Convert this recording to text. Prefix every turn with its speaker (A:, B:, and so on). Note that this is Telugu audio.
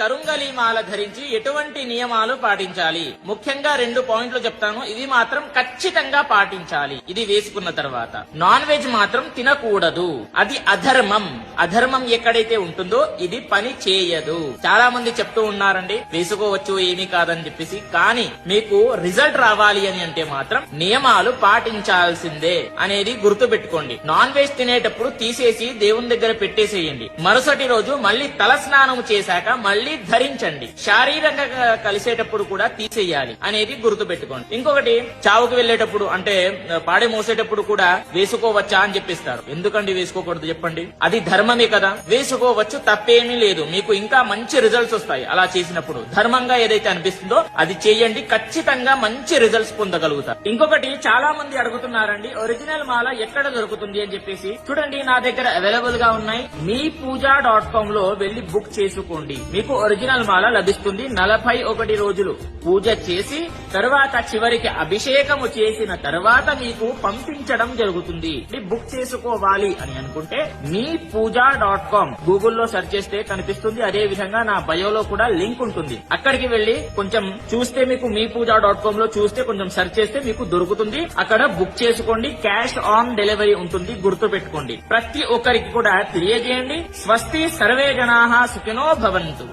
A: కరుంగలి మాల ధరించి ఎటువంటి నియమాలు పాటించాలి? ముఖ్యంగా 2 పాయింట్లు చెప్తాను, ఇవి మాత్రం ఖచ్చితంగా పాటించాలి. ఇది వేసుకున్న తర్వాత నాన్ వెజ్ మాత్రం తినకూడదు, అది అధర్మం. అధర్మం ఎక్కడైతే ఉంటుందో ఇది పని చేయదు. చాలా మంది చెప్తూ ఉన్నారండి వేసుకోవచ్చు ఏమీ కాదని చెప్పేసి, కానీ మీకు రిజల్ట్ రావాలి అని అంటే మాత్రం నియమాలు పాటించాల్సిందే అనేది గుర్తు పెట్టుకోండి. నాన్ వెజ్ తినేటప్పుడు తీసేసి దేవుని దగ్గర పెట్టేసేయండి. మరుసటి రోజు మళ్ళీ తల స్నానం చేశాక మళ్ళీ ధరించండి. శారీరకంగా కలిసేటప్పుడు కూడా తీసేయాలి అనేది గుర్తు పెట్టుకోండి. ఇంకొకటి, చావుకు వెళ్లేటప్పుడు అంటే పాడి మోసేటప్పుడు కూడా వేసుకోవచ్చా అని చెప్పిస్తారు. ఎందుకండి వేసుకోకూడదు చెప్పండి? అది ధర్మమే కదా. వేసుకోవచ్చు, తప్పేమీ లేదు. మీకు ఇంకా మంచి రిజల్ట్స్ వస్తాయి అలా చేసినప్పుడు. ధర్మంగా ఏదైతే అనిపిస్తుందో అది చేయండి, ఖచ్చితంగా మంచి రిజల్ట్స్ పొందగలుగుతారు. ఇంకొకటి, చాలా మంది అడుగుతున్నారండి ఒరిజినల్ మాల ఎక్కడ దొరుకుతుంది అని చెప్పేసి. చూడండి, నా దగ్గర అవైలబుల్ గా ఉన్నాయి. meepuja.com లో వెళ్లి బుక్ చేసుకోండి. మీకు ఒరిజినల్ మాల లభిస్తుంది. 41 రోజులు పూజ చేసి తర్వాత చివరికి అభిషేకము చేసిన తర్వాత మీకు పంపించడం జరుగుతుంది. బుక్ చేసుకోవాలి అని అనుకుంటే meepuja.com గూగుల్లో సెర్చ్ చేస్తే కనిపిస్తుంది. అదే విధంగా నా బయోలో కూడా లింక్ ఉంటుంది. అక్కడికి వెళ్లి కొంచెం చూస్తే మీకు meepuja.com లో చూస్తే కొంచెం సెర్చ్ చేస్తే మీకు దొరుకుతుంది. అక్కడ బుక్ చేసుకోండి. క్యాష్ ఆన్ డెలివరీ ఉంటుంది, గుర్తు పెట్టుకోండి. ప్రతి ఒక్కరికి కూడా తెలియజేయండి. స్వస్తి, సర్వే జనాః సుఖినో భవంతు.